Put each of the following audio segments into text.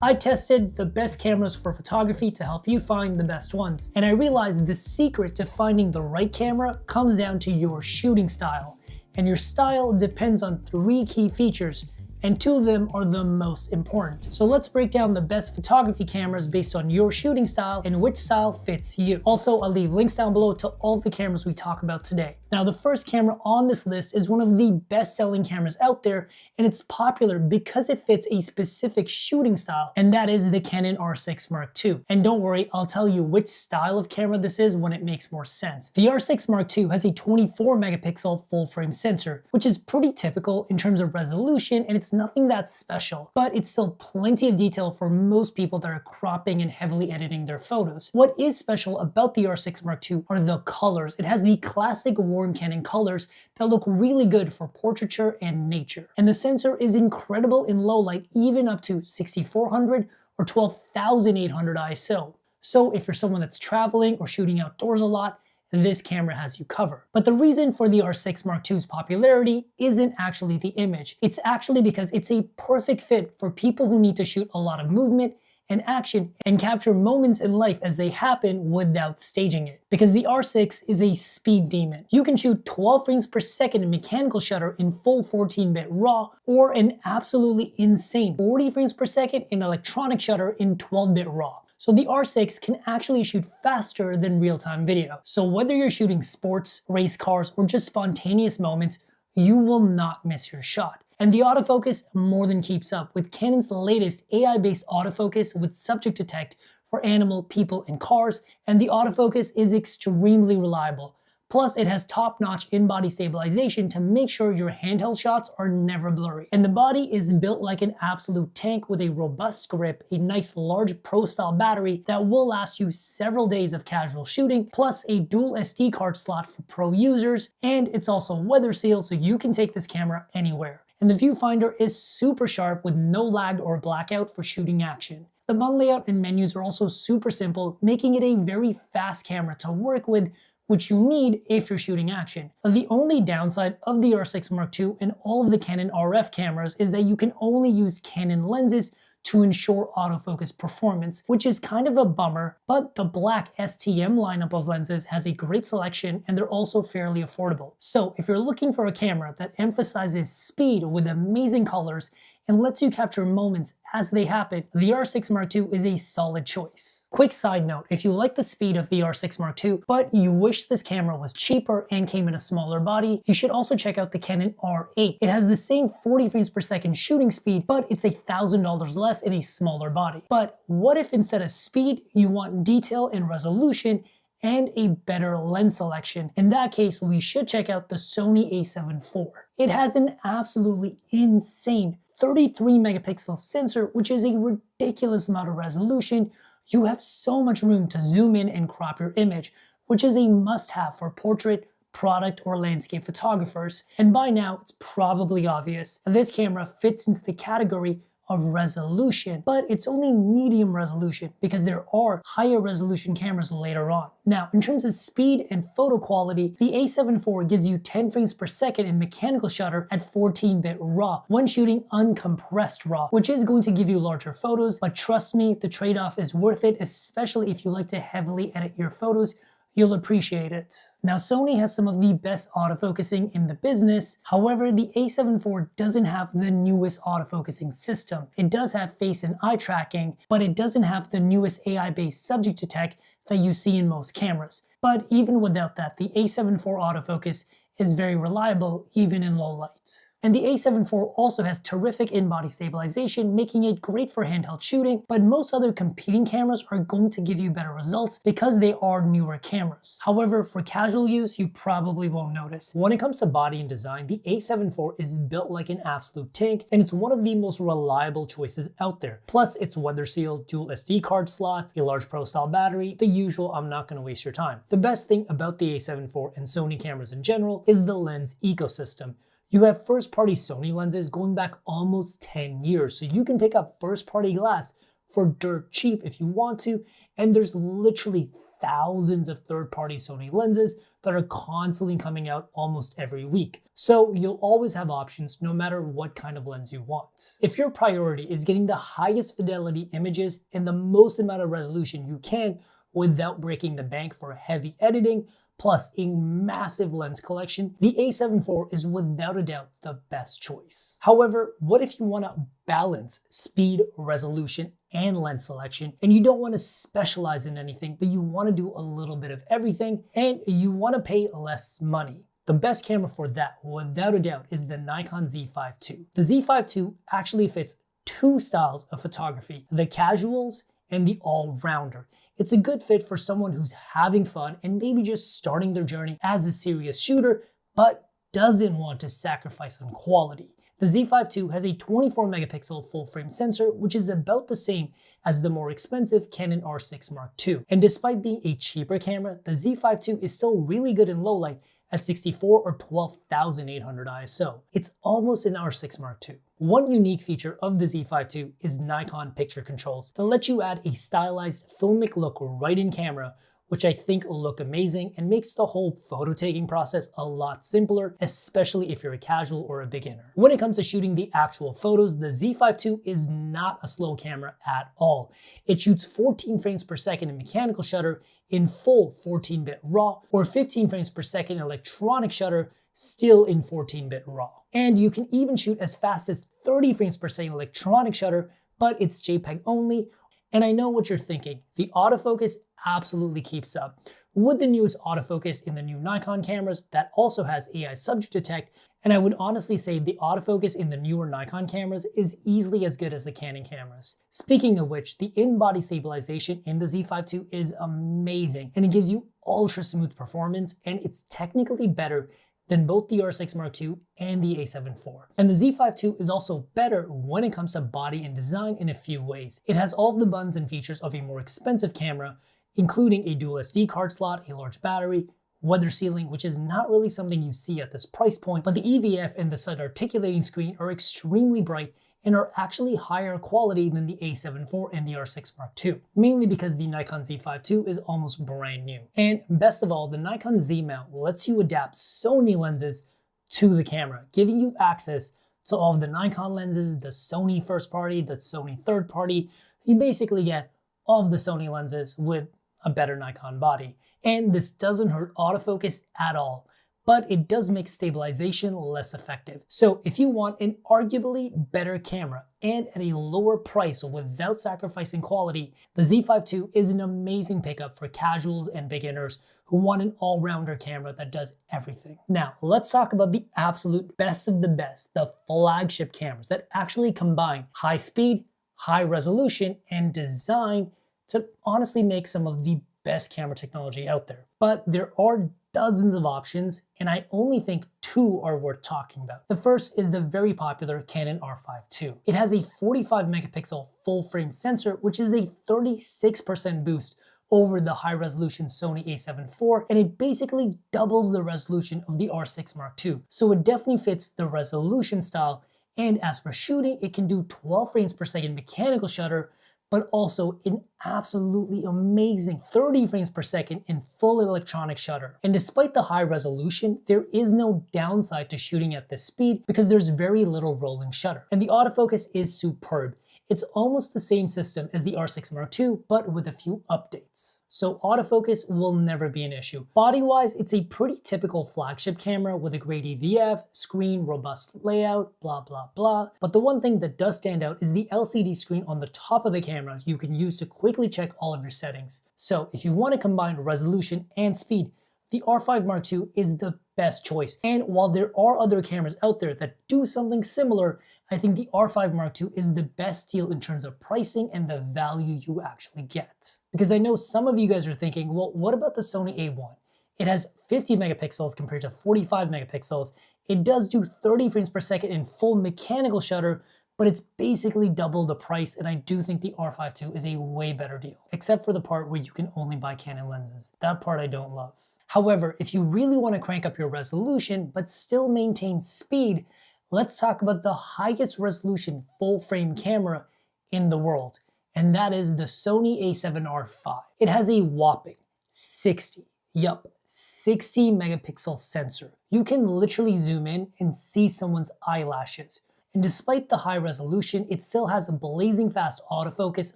I tested the best cameras for photography to help you find the best ones, and I realized the secret to finding the right camera comes down to your shooting style. And your style depends on 3 key features, and 2 of them are the most important. So let's break down the best photography cameras based on your shooting style and which style fits you. Also, I'll leave links down below to all of the cameras we talk about today. Now, the first camera on this list is one of the best-selling cameras out there, and it's popular because it fits a specific shooting style, and that is the Canon R6 Mark II. And don't worry, I'll tell you which style of camera this is when it makes more sense. The R6 Mark II has a 24 megapixel full-frame sensor, which is pretty typical in terms of resolution, and it's nothing that special, but it's still plenty of detail for most people that are cropping and heavily editing their photos. What is special about the R6 Mark II are the colors. It has the classic warm Canon colors that look really good for portraiture and nature. And the sensor is incredible in low light, even up to 6400 or 12800 ISO. So if you're someone that's traveling or shooting outdoors a lot, this camera has you covered. But the reason for the R6 Mark II's popularity isn't actually the image. It's actually because it's a perfect fit for people who need to shoot a lot of movement and action and capture moments in life as they happen without staging it. Because the R6 is a speed demon. You can shoot 12 frames per second in mechanical shutter in full 14-bit RAW, or an absolutely insane 40 frames per second in electronic shutter in 12-bit RAW. So the R6 can actually shoot faster than real-time video. So whether you're shooting sports, race cars, or just spontaneous moments, you will not miss your shot. And the autofocus more than keeps up with Canon's latest AI-based autofocus with subject detect for animal, people, and cars, and the autofocus is extremely reliable. Plus, it has top-notch in-body stabilization to make sure your handheld shots are never blurry. And the body is built like an absolute tank with a robust grip, a nice large Pro-style battery that will last you several days of casual shooting, plus a dual SD card slot for pro users, and it's also weather sealed so you can take this camera anywhere. And the viewfinder is super sharp with no lag or blackout for shooting action. The button layout and menus are also super simple, making it a very fast camera to work with, which you need if you're shooting action. The only downside of the R6 Mark II and all of the Canon RF cameras is that you can only use Canon lenses to ensure autofocus performance, which is kind of a bummer, but the black STM lineup of lenses has a great selection and they're also fairly affordable. So if you're looking for a camera that emphasizes speed with amazing colors and lets you capture moments as they happen, the R6 Mark II is a solid choice. Quick side note, if you like the speed of the R6 Mark II, but you wish this camera was cheaper and came in a smaller body, you should also check out the Canon R8. It has the same 40 frames per second shooting speed, but it's $1,000 less in a smaller body. But what if instead of speed, you want detail and resolution and a better lens selection? In that case, we should check out the Sony a7 IV. It has an absolutely insane 33 megapixel sensor, which is a ridiculous amount of resolution. You have so much room to zoom in and crop your image, which is a must-have for portrait, product, or landscape photographers. And by now, it's probably obvious, this camera fits into the category of resolution, but it's only medium resolution because there are higher resolution cameras later on. Now, in terms of speed and photo quality, the a7 IV gives you 10 frames per second in mechanical shutter at 14-bit RAW when shooting uncompressed RAW, which is going to give you larger photos, but trust me, the trade-off is worth it, especially if you like to heavily edit your photos. You'll appreciate it. Now, Sony has some of the best autofocusing in the business. However, the a7 IV doesn't have the newest autofocusing system. It does have face and eye tracking, but it doesn't have the newest AI-based subject detect that you see in most cameras. But even without that, the a7 IV autofocus is very reliable even in low light. And the a7 IV also has terrific in-body stabilization, making it great for handheld shooting, but most other competing cameras are going to give you better results because they are newer cameras. However, for casual use, you probably won't notice. When it comes to body and design, the a7 IV is built like an absolute tank, and it's one of the most reliable choices out there. Plus, it's weather sealed, dual SD card slots, a large Pro-style battery, the usual I'm not going to waste your time. The best thing about the a7 IV and Sony cameras in general is the lens ecosystem. You have first-party Sony lenses going back almost 10 years, so you can pick up first-party glass for dirt cheap if you want to, and there's literally thousands of third-party Sony lenses that are constantly coming out almost every week. So you'll always have options no matter what kind of lens you want. If your priority is getting the highest fidelity images and the most amount of resolution you can without breaking the bank for heavy editing, plus a massive lens collection, the A7 IV is without a doubt the best choice. However, what if you want to balance speed, resolution, and lens selection, and you don't want to specialize in anything, but you want to do a little bit of everything, and you want to pay less money? The best camera for that, without a doubt, is the Nikon Z5 II. The Z5 II actually fits two styles of photography, the casuals and the all-rounder. It's a good fit for someone who's having fun and maybe just starting their journey as a serious shooter, but doesn't want to sacrifice on quality. The Z5 II has a 24 megapixel full frame sensor, which is about the same as the more expensive Canon R6 Mark II. And despite being a cheaper camera, the Z5 II is still really good in low light at 64 or 12,800 ISO. It's almost an R6 Mark II. One unique feature of the Z5 II is Nikon picture controls that let you add a stylized filmic look right in camera, which I think look amazing and makes the whole photo taking process a lot simpler, especially if you're a casual or a beginner. When it comes to shooting the actual photos, the Z5 II is not a slow camera at all. It shoots 14 frames per second in mechanical shutter in full 14-bit RAW, or 15 frames per second electronic shutter still in 14-bit RAW. And you can even shoot as fast as 30 frames per second electronic shutter, but it's JPEG only. And I know what you're thinking, the autofocus absolutely keeps up. With the newest autofocus in the new Nikon cameras that also has AI subject detect, and I would honestly say the autofocus in the newer Nikon cameras is easily as good as the Canon cameras. Speaking of which, the in-body stabilization in the Z5 II is amazing, and it gives you ultra smooth performance, and it's technically better than both the R6 Mark II and the A7 IV. And the Z5 II is also better when it comes to body and design in a few ways. It has all of the buttons and features of a more expensive camera, including a dual SD card slot, a large battery, weather sealing, which is not really something you see at this price point, but the EVF and the side articulating screen are extremely bright and are actually higher quality than the A7 IV and the R6 Mark II, mainly because the Nikon Z5 II is almost brand new. And best of all, the Nikon Z mount lets you adapt Sony lenses to the camera, giving you access to all of the Nikon lenses, the Sony first party, the Sony third party. You basically get all of the Sony lenses with a better Nikon body. And this doesn't hurt autofocus at all, but it does make stabilization less effective. So if you want an arguably better camera and at a lower price without sacrificing quality, the Z5 II is an amazing pickup for casuals and beginners who want an all-rounder camera that does everything. Now, let's talk about the absolute best of the best, the flagship cameras that actually combine high speed, high resolution, and design to honestly make some of the best camera technology out there. But there are dozens of options, and I only think two are worth talking about. The first is the very popular Canon R5 II. It has a 45 megapixel full frame sensor, which is a 36% boost over the high resolution Sony A7 IV, and it basically doubles the resolution of the R6 Mark II. So it definitely fits the resolution style. And as for shooting, it can do 12 frames per second mechanical shutter, but also an absolutely amazing 30 frames per second in full electronic shutter. And despite the high resolution, there is no downside to shooting at this speed because there's very little rolling shutter. And the autofocus is superb. It's almost the same system as the R6 Mark II, but with a few updates. So autofocus will never be an issue. Body-wise, it's a pretty typical flagship camera with a great EVF, screen, robust layout, blah, blah, blah. But the one thing that does stand out is the LCD screen on the top of the camera you can use to quickly check all of your settings. So if you want to combine resolution and speed, the R5 Mark II is the best choice. And while there are other cameras out there that do something similar, I think the R5 Mark II is the best deal in terms of pricing and the value you actually get. Because I know some of you guys are thinking, well, what about the Sony A1? It has 50 megapixels compared to 45 megapixels. It does do 30 frames per second in full mechanical shutter, but it's basically double the price, and I do think the R5 II is a way better deal, except for the part where you can only buy Canon lenses. That part I don't love. However, if you really want to crank up your resolution, but still maintain speed, let's talk about the highest resolution full frame camera in the world, and that is the Sony a7R V. It has a whopping 60, Yup, 60 megapixel sensor. You can literally zoom in and see someone's eyelashes. And despite the high resolution, it still has a blazing fast autofocus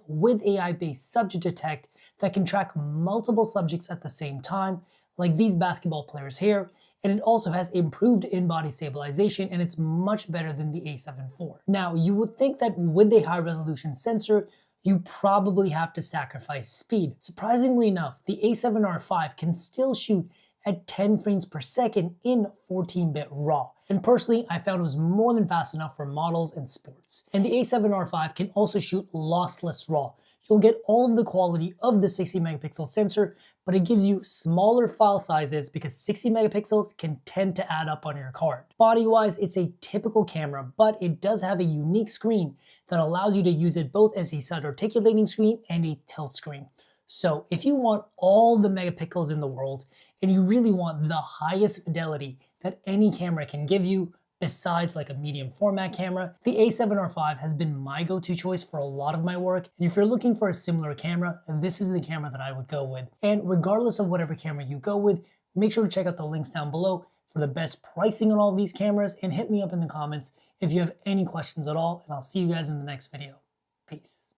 with AI-based subject detect that can track multiple subjects at the same time, like these basketball players here, and it also has improved in-body stabilization, and it's much better than the A7 IV. Now, you would think that with a high-resolution sensor, you probably have to sacrifice speed. Surprisingly enough, the A7R5 can still shoot at 10 frames per second in 14-bit RAW. And personally, I found it was more than fast enough for models and sports. And the A7R5 can also shoot lossless RAW. You'll get all of the quality of the 60 megapixel sensor, but it gives you smaller file sizes because 60 megapixels can tend to add up on your card. Body-wise, it's a typical camera, but it does have a unique screen that allows you to use it both as a side articulating screen and a tilt screen. So if you want all the megapixels in the world, and you really want the highest fidelity that any camera can give you, besides like a medium format camera, the A7R5 has been my go-to choice for a lot of my work. And if you're looking for a similar camera, this is the camera that I would go with. And regardless of whatever camera you go with, make sure to check out the links down below for the best pricing on all of these cameras, and hit me up in the comments if you have any questions at all, and I'll see you guys in the next video. Peace.